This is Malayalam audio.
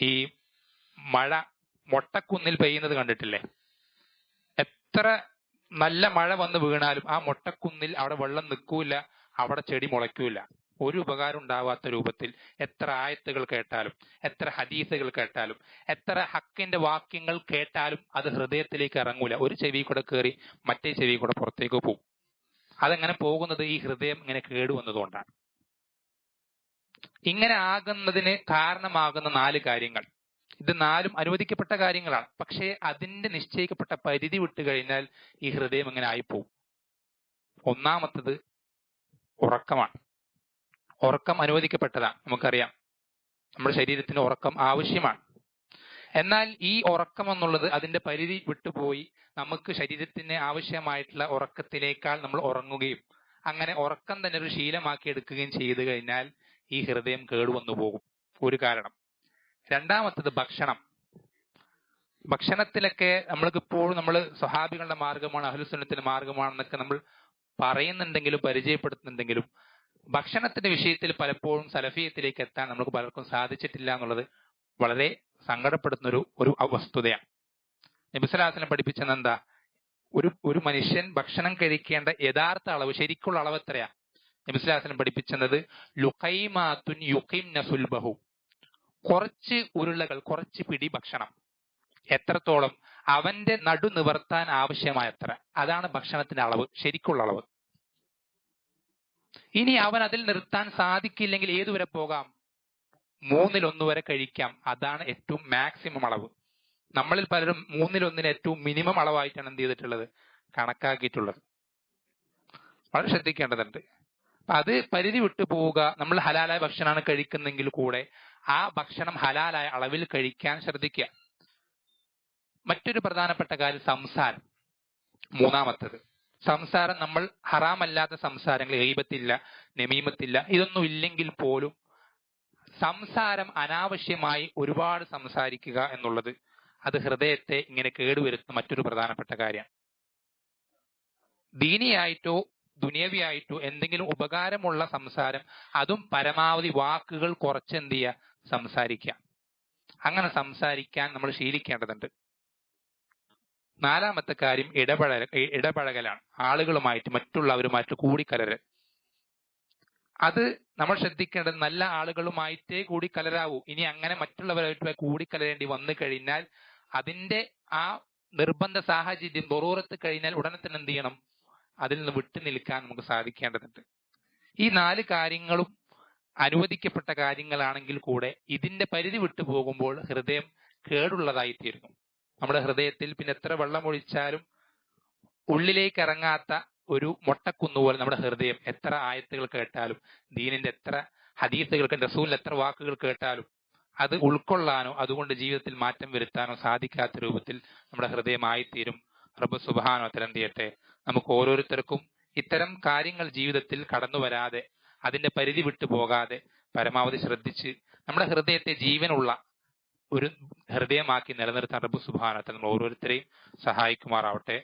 ഈ മഴ മൊട്ടക്കുന്നിൽ പെയ്യുന്നത് കണ്ടിട്ടില്ലേ? എത്ര നല്ല മഴ വന്ന് വീണാലും ആ മൊട്ടക്കുന്നിൽ അവിടെ വെള്ളം നിൽക്കൂല, അവിടെ ചെടി മുളയ്ക്കൂല. ഒരു ഉപകാരം ഉണ്ടാവാത്ത രൂപത്തിൽ എത്ര ആയത്തുകൾ കേട്ടാലും, എത്ര ഹദീസുകൾ കേട്ടാലും, എത്ര ഹക്കിന്റെ വാക്യങ്ങൾ കേട്ടാലും അത് ഹൃദയത്തിലേക്ക് ഇറങ്ങൂല. ഒരു ചെവി കൂടെ കയറി മറ്റേ ചെവി കൂടെ പുറത്തേക്ക് പോകും. അതെങ്ങനെ പോകുന്നത്? ഈ ഹൃദയം ഇങ്ങനെ കേടുവന്നതുകൊണ്ടാണ്. ഇങ്ങനെ ആകുന്നതിന് കാരണമാകുന്ന 4 കാര്യങ്ങൾ, ഇത് 4ഉം അനുവദിക്കപ്പെട്ട കാര്യങ്ങളാണ്. പക്ഷേ അതിന്റെ നിശ്ചയിക്കപ്പെട്ട പരിധി വിട്ട് കഴിഞ്ഞാൽ ഈ ഹൃദയം ഇങ്ങനെ ആയിപ്പോവും. ഒന്നാമത്തത് ഉറക്കമാണ്. ഉറക്കം അനുവദിക്കപ്പെട്ടതാണ്, നമുക്കറിയാം. നമ്മുടെ ശരീരത്തിന് ഉറക്കം ആവശ്യമാണ്. എന്നാൽ ഈ ഉറക്കം എന്നുള്ളത് അതിന്റെ പരിധി വിട്ടുപോയി നമുക്ക് ശരീരത്തിന് ആവശ്യമായിട്ടുള്ള ഉറക്കത്തിനേക്കാൾ നമ്മൾ ഉറങ്ങുകയും അങ്ങനെ ഉറക്കം തന്നെ ഒരു ശീലമാക്കി എടുക്കുകയും ചെയ്തു കഴിഞ്ഞാൽ ഈ ഹൃദയം കേടുവന്നു പോകും. ഒരു കാരണം. രണ്ടാമത്തത് ഭക്ഷണം. ഭക്ഷണത്തിലൊക്കെ നമ്മൾക്കിപ്പോഴും നമ്മൾ സ്വഹാബികളുടെ മാർഗമാണ്, അഹ്ലുസുന്നത്തിന്റെ മാർഗമാണെന്നൊക്കെ നമ്മൾ പറയുന്നുണ്ടെങ്കിലും പരിചയപ്പെടുത്തുന്നുണ്ടെങ്കിലും ഭക്ഷണത്തിന്റെ വിഷയത്തിൽ പലപ്പോഴും സലഫിയത്തിലേക്ക് എത്താൻ നമുക്ക് പലർക്കും സാധിച്ചിട്ടില്ല എന്നുള്ളത് വളരെ സങ്കടപ്പെടുത്തുന്ന ഒരു വസ്തുതയാണ്. നബി സ്വല്ലല്ലാഹു അലൈഹി വസല്ലം പഠിപ്പിച്ചത് എന്താ? ഒരു മനുഷ്യൻ ഭക്ഷണം കഴിക്കേണ്ട യഥാർത്ഥ അളവ്, ശരിക്കുള്ള അളവ് എത്രയാ? നബി സ്വല്ലല്ലാഹു അലൈഹി വസല്ലം പഠിപ്പിച്ചത് ലുഖൈമാത്തുൻ യുഖിംന സുൽബഹു, കുറച്ച് ഉരുളകൾ, കുറച്ച് പിടി ഭക്ഷണം. എത്രത്തോളം? അവന്റെ നടു നിവർത്താൻ ആവശ്യമായ അത്ര. അതാണ് ഭക്ഷണത്തിന്റെ അളവ്, ശരിക്കുള്ള അളവ്. ഇനി അവൻ അതിൽ നിർത്താൻ സാധിക്കില്ലെങ്കിൽ ഏതുവരെ പോകാം? 1/3 വരെ കഴിക്കാം. അതാണ് ഏറ്റവും മാക്സിമം അളവ്. നമ്മളിൽ പലരും 1/3 ഏറ്റവും മിനിമം അളവായിട്ടാണ് എന്ത് ചെയ്തിട്ടുള്ളത്? കണക്കാക്കിയിട്ടുള്ളത്. വളരെ ശ്രദ്ധിക്കേണ്ടതുണ്ട്. അത് പരിധി വിട്ടു പോവുക. നമ്മൾ ഹലാലായ ഭക്ഷണമാണ് കഴിക്കുന്നെങ്കിൽ കൂടെ ആ ഭക്ഷണം ഹലാലായ അളവിൽ കഴിക്കാൻ ശ്രദ്ധിക്കുക. മറ്റൊരു പ്രധാനപ്പെട്ട കാര്യം സംസാരം. മൂന്നാമത്തത് സംസാരം. നമ്മൾ ഹറാമല്ലാത്ത സംസാരങ്ങൾ, ഗീബത്തില്ല, നമീമത്തില്ല, ഇതൊന്നും ഇല്ലെങ്കിൽ പോലും സംസാരം അനാവശ്യമായി ഒരുപാട് സംസാരിക്കുക എന്നുള്ളത് അത് ഹൃദയത്തെ ഇങ്ങനെ കേടുവരുത്തുന്ന മറ്റൊരു പ്രധാനപ്പെട്ട കാര്യമാണ്. ദീനിയായിട്ടോ ദുനിയവിയായിട്ടോ എന്തെങ്കിലും ഉപകാരമുള്ള സംസാരം, അതും പരമാവധി വാക്കുകൾ കുറച്ച് എന്ത് ചെയ്യുക? സംസാരിക്കുക. അങ്ങനെ സംസാരിക്കാൻ നമ്മൾ ശീലിക്കേണ്ടതുണ്ട്. നാലാമത്തെ കാര്യം ഇടപഴകലാണ്. ആളുകളുമായിട്ട്, മറ്റുള്ളവരുമായിട്ട് കൂടിക്കലരൽ. അത് നമ്മൾ ശ്രദ്ധിക്കേണ്ടത് നല്ല ആളുകളുമായിട്ടേ കൂടിക്കലരാവൂ. ഇനി അങ്ങനെ മറ്റുള്ളവരായിട്ട് കൂടിക്കലരേണ്ടി വന്നു കഴിഞ്ഞാൽ അതിന്റെ ആ നിർബന്ധ സാഹചര്യം ദുറൂറത്ത് കഴിഞ്ഞാൽ ഉടനെ തന്നെ എന്ത് ചെയ്യണം? അതിൽ നിന്ന് വിട്ടു നിൽക്കാൻ നമുക്ക് സാധിക്കേണ്ടതുണ്ട്. ഈ 4 കാര്യങ്ങളും അനുവദിക്കപ്പെട്ട കാര്യങ്ങളാണെങ്കിൽ കൂടെ ഇതിന്റെ പരിധി വിട്ടു പോകുമ്പോൾ ഹൃദയം കേടുള്ളതായിത്തീരുന്നു. നമ്മുടെ ഹൃദയത്തിൽ പിന്നെ എത്ര വെള്ളം ഒഴിച്ചാലും ഉള്ളിലേക്ക് ഇറങ്ങാത്ത ഒരു മൊട്ടക്കുന്നുപോലെ നമ്മുടെ ഹൃദയം, എത്ര ആയത്തുകൾ കേട്ടാലും, ദീനിന്റെ എത്ര ഹദീസുകൾ, റസൂലിന്റെ എത്ര വാക്കുകൾ കേട്ടാലും അത് ഉൾക്കൊള്ളാനോ അതുകൊണ്ട് ജീവിതത്തിൽ മാറ്റം വരുത്താനോ സാധിക്കാത്ത രൂപത്തിൽ നമ്മുടെ ഹൃദയമായിത്തീരും. റബ്ബ് സുബ്ഹാനഹു വ തആല എന്ത് ചെയ്യട്ടെ, നമുക്ക് ഓരോരുത്തർക്കും ഇത്തരം കാര്യങ്ങൾ ജീവിതത്തിൽ കടന്നു വരാതെ, അതിന്റെ പരിധി വിട്ടു പോകാതെ പരമാവധി ശ്രദ്ധിച്ച് നമ്മുടെ ഹൃദയത്തെ ജീവനുള്ള ഒരു ഹൃദയമാക്കി നിലനിർത്താൻ റബ്ബ് സുബ്ഹാനഹു വ തആല നമ്മൾ ഓരോരുത്തരെയും സഹായിക്കുമാറാവട്ടെ.